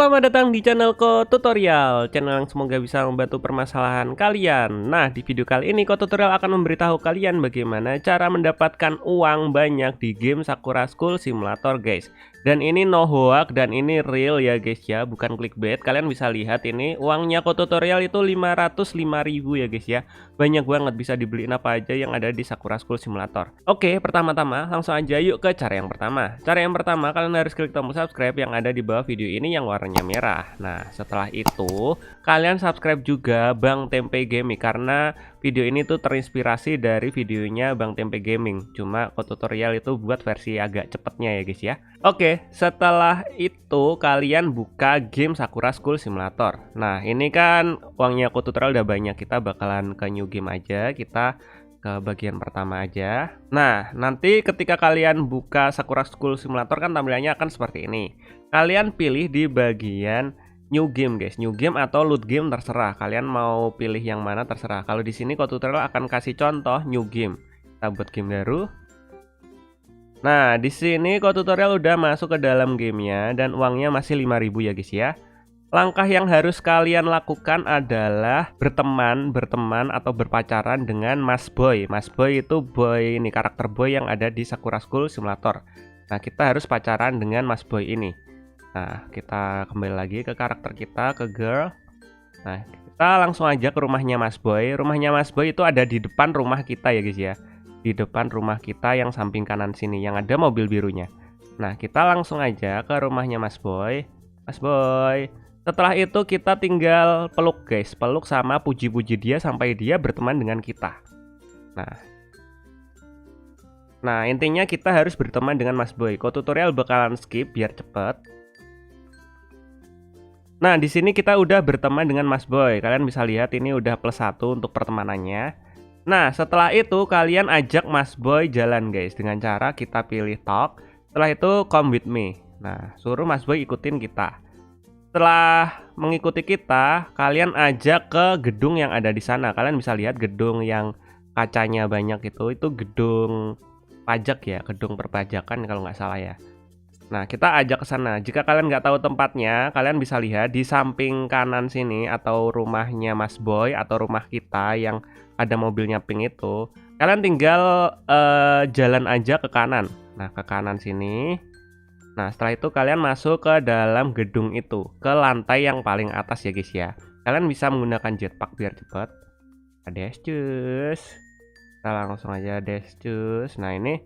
Selamat datang di channelku Tutorial, channel yang semoga bisa membantu permasalahan kalian. Nah, di video kali ini Tutorial akan memberitahu kalian bagaimana cara mendapatkan uang banyak di game Sakura School Simulator, guys. Dan ini no hoax dan ini real ya guys ya, bukan clickbait. Kalian bisa lihat ini uangnya Tutorial itu 505.000 ya guys ya. Banyak banget, bisa dibeliin apa aja yang ada di Sakura School Simulator. Oke, pertama-tama langsung aja yuk ke cara yang pertama. Cara yang pertama, kalian harus klik tombol subscribe yang ada di bawah video ini yang warnanya merah. Nah, setelah itu kalian subscribe juga Bang Tempe Gaming, karena video ini tuh terinspirasi dari videonya Bang Tempe Gaming. Cuma Tutorial itu buat versi agak cepetnya ya guys ya. Oke, setelah itu kalian buka game Sakura School Simulator. Nah, ini kan uangnya Tutorial udah banyak, kita bakalan ke new game aja, kita ke bagian pertama aja. Nah, nanti ketika kalian buka Sakura School Simulator kan tampilannya akan seperti ini. Kalian pilih di bagian new game guys, new game atau loot game terserah. Kalian mau pilih yang mana terserah. Kalau di sini Tutorial akan kasih contoh new game. Kita buat game baru. Nah, di sini Tutorial udah masuk ke dalam gamenya dan uangnya masih 5.000 ya guys ya. Langkah yang harus kalian lakukan adalah berteman atau berpacaran dengan Mas Boy. Mas Boy itu boy ini, karakter boy yang ada di Sakura School Simulator. Nah, kita harus pacaran dengan Mas Boy ini. Nah, kita kembali lagi ke karakter kita, ke girl. Nah, kita langsung aja ke rumahnya Mas Boy. Rumahnya Mas Boy itu ada di depan rumah kita ya guys ya. Di depan rumah kita yang samping kanan sini yang ada mobil birunya. Nah, kita langsung aja ke rumahnya Mas Boy. Mas Boy. Setelah itu kita tinggal peluk guys, peluk sama puji-puji dia sampai dia berteman dengan kita. Nah, intinya kita harus berteman dengan Mas Boy. Tutorial bakalan skip biar cepet. Nah, di sini kita udah berteman dengan Mas Boy. Kalian bisa lihat ini udah +1 untuk pertemanannya. Nah, setelah itu kalian ajak Mas Boy jalan guys, dengan cara kita pilih talk. Setelah itu come with me. Nah, suruh Mas Boy ikutin kita. Setelah mengikuti kita, kalian ajak ke gedung yang ada di sana. Kalian bisa lihat gedung yang kacanya banyak itu gedung pajak ya, gedung perpajakan kalau nggak salah ya. Nah, kita ajak ke sana. Jika kalian nggak tahu tempatnya, kalian bisa lihat di samping kanan sini atau rumahnya Mas Boy atau rumah kita yang ada mobilnya pink itu. Kalian tinggal jalan aja ke kanan. Nah, ke kanan sini. Nah, setelah itu kalian masuk ke dalam gedung itu, ke lantai yang paling atas ya guys ya. Kalian bisa menggunakan jetpack biar cepat. Dash cus. Kita langsung aja dash cus. Nah, ini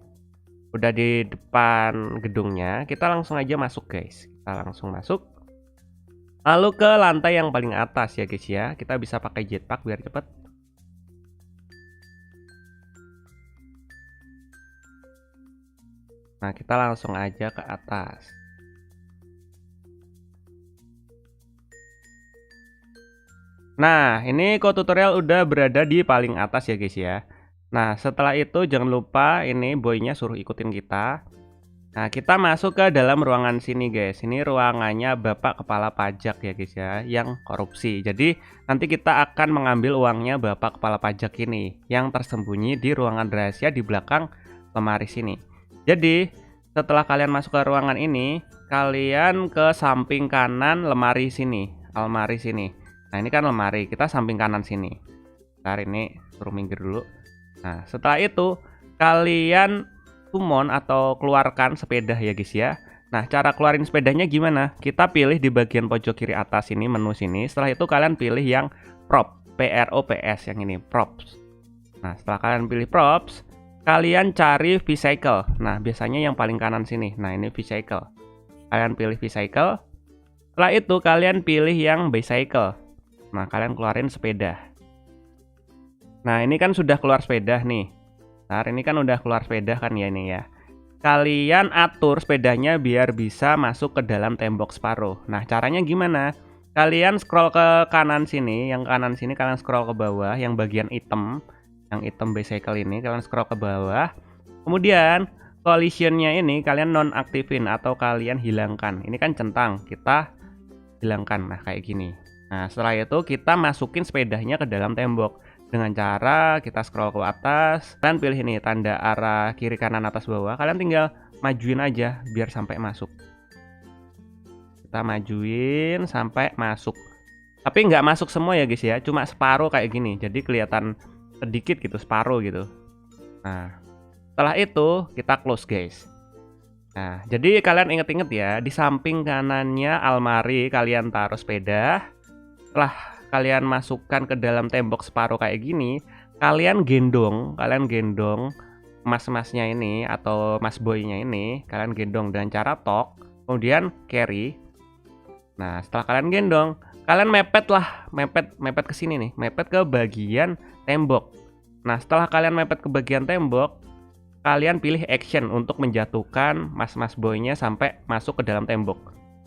udah di depan gedungnya. Kita langsung aja masuk guys. Kita langsung masuk. Lalu ke lantai yang paling atas ya guys ya. Kita bisa pakai jetpack biar cepat. Nah, kita langsung aja ke atas. Nah, ini Tutorial udah berada di paling atas ya guys ya. Nah, setelah itu jangan lupa ini boynya suruh ikutin kita. Nah, kita masuk ke dalam ruangan sini guys. Ini ruangannya Bapak Kepala Pajak ya guys ya, yang korupsi. Jadi, nanti kita akan mengambil uangnya Bapak Kepala Pajak ini, yang tersembunyi di ruangan rahasia di belakang lemari sini. Jadi, setelah kalian masuk ke ruangan ini, kalian ke samping kanan lemari sini, almari sini. Nah, ini kan lemari, kita samping kanan sini. Ntar ini suruh minggir dulu. Nah, setelah itu kalian summon atau keluarkan sepeda ya guys ya. Nah, cara keluarin sepedanya gimana? Kita pilih di bagian pojok kiri atas ini, menu sini. Setelah itu kalian pilih yang prop, PROPS yang ini, props. Nah, setelah kalian pilih props, kalian cari vehicle. Nah, biasanya yang paling kanan sini. Nah, ini vehicle. Kalian pilih vehicle. Setelah itu kalian pilih yang bicycle. Nah, kalian keluarin sepeda. Nah, ini kan sudah keluar sepeda nih. Nah, ini kan udah keluar sepeda kan ya ini ya. Kalian atur sepedanya biar bisa masuk ke dalam tembok separuh. Nah, caranya gimana? Kalian scroll ke kanan sini. Yang kanan sini kalian scroll ke bawah. Yang bagian hitam. Yang hitam bicycle ini kalian scroll ke bawah. Kemudian collisionnya ini kalian nonaktifin atau kalian hilangkan. Ini kan centang, kita hilangkan. Nah, kayak gini. Nah, setelah itu kita masukin sepedanya ke dalam tembok dengan cara kita scroll ke atas. Kalian pilih ini tanda arah kiri kanan atas bawah. Kalian tinggal majuin aja biar sampai masuk. Kita majuin sampai masuk. Tapi nggak masuk semua ya guys ya, cuma separuh kayak gini. Jadi kelihatan sedikit gitu, separuh gitu. Nah, setelah itu kita close guys. Nah, jadi kalian inget-inget ya, di samping kanannya almari kalian taruh sepeda. Setelah kalian masukkan ke dalam tembok separuh kayak gini, kalian gendong mas-masnya ini atau mas boynya ini, kalian gendong dengan cara tok, kemudian carry. Nah, setelah kalian gendong, kalian mepet ke sini nih, mepet ke bagian tembok. Nah, setelah kalian mepet ke bagian tembok, kalian pilih action untuk menjatuhkan mas boynya sampai masuk ke dalam tembok.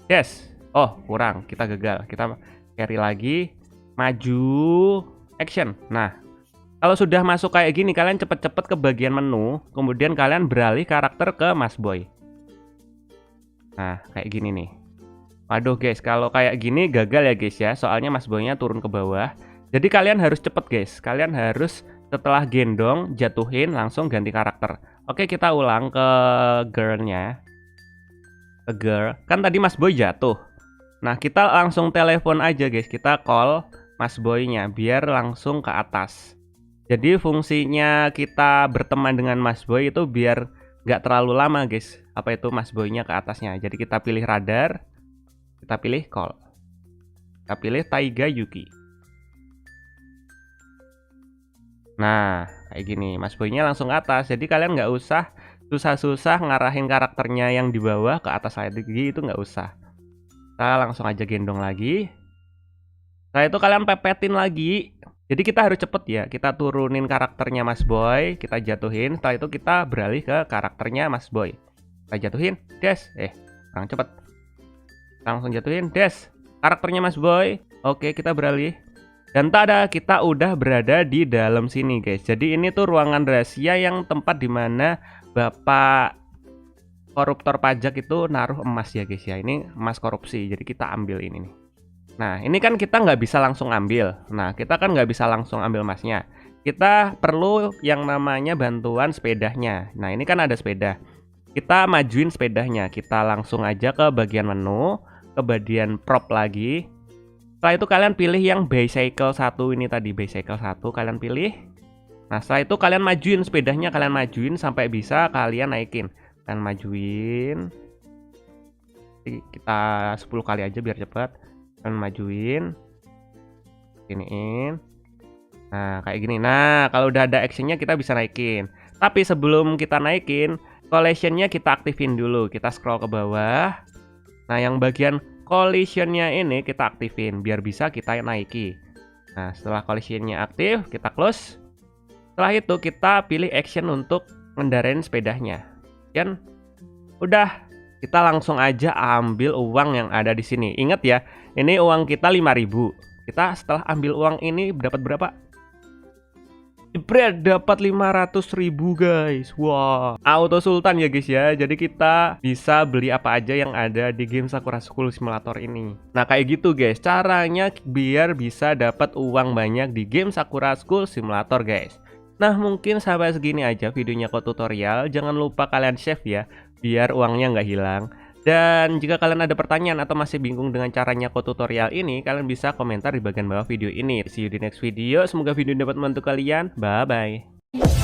Yes. Oh, kurang, kita gagal. Kita carry lagi, maju, action. Nah, kalau sudah masuk kayak gini, kalian cepet-cepet ke bagian menu, kemudian kalian beralih karakter ke mas boy. Nah, kayak gini nih. Waduh guys, kalau kayak gini gagal ya guys ya, soalnya mas boynya turun ke bawah. Jadi kalian harus cepet guys, kalian harus setelah gendong, jatuhin, langsung ganti karakter. Oke, kita ulang ke girlnya. Ke girl, kan tadi mas boy jatuh. Nah, kita langsung telepon aja guys, kita call mas boynya biar langsung ke atas. Jadi fungsinya kita berteman dengan mas boy itu biar nggak terlalu lama guys. Apa itu mas boynya ke atasnya. Jadi kita pilih radar, kita pilih call, kita pilih Taiga Yuki. Nah, kayak gini, mas boynya langsung ke atas. Jadi kalian nggak usah susah-susah ngarahin karakternya yang di bawah ke atas lagi, itu nggak usah. Kita langsung aja gendong lagi. Setelah itu kalian pepetin lagi. Jadi kita harus cepet ya. Kita turunin karakternya mas boy, kita jatuhin. Setelah itu kita beralih ke karakternya mas boy. Kita jatuhin, des. Kurang cepet. Langsung jatuhin, des. Karakternya mas boy. Oke, kita beralih. Dan tada, kita udah berada di dalam sini guys. Jadi ini tuh ruangan rahasia yang tempat dimana bapak koruptor pajak itu naruh emas ya guys ya. Ini emas korupsi, jadi kita ambil ini nih. Nah, ini kan kita nggak bisa langsung ambil. Nah, kita kan nggak bisa langsung ambil emasnya. Kita perlu yang namanya bantuan sepedanya. Nah, ini kan ada sepeda. Kita majuin sepedanya. Kita langsung aja ke bagian menu, ke bagian prop lagi. Setelah itu kalian pilih yang bicycle 1 ini tadi, bicycle 1 kalian pilih. Nah, setelah itu kalian majuin sepedanya, kalian majuin sampai bisa kalian naikin. Kalian majuin. Kita 10 kali aja biar cepat. Kalian majuin. Iniin. Nah, kayak gini. Nah, kalau udah ada actionnya kita bisa naikin. Tapi sebelum kita naikin, collisionnya kita aktifin dulu. Kita scroll ke bawah. Nah, yang bagian collisionnya ini kita aktifin biar bisa kita naiki. Nah, setelah collisionnya aktif, kita close. Setelah itu kita pilih action untuk ngendarain sepedanya. Dan udah, kita langsung aja ambil uang yang ada di sini. Ingat ya, ini uang kita 5.000. Kita setelah ambil uang ini dapat berapa? Jebret, dapat 500.000 guys. Wah, auto sultan ya guys ya. Jadi kita bisa beli apa aja yang ada di game Sakura School Simulator ini. Nah, kayak gitu guys caranya biar bisa dapat uang banyak di game Sakura School Simulator guys. Nah, mungkin sampai segini aja videonya kok tutorial. Jangan lupa kalian save ya, biar uangnya nggak hilang. Dan jika kalian ada pertanyaan atau masih bingung dengan caranya kok tutorial ini, kalian bisa komentar di bagian bawah video ini. See you di next video. Semoga video ini dapat membantu kalian. Bye-bye.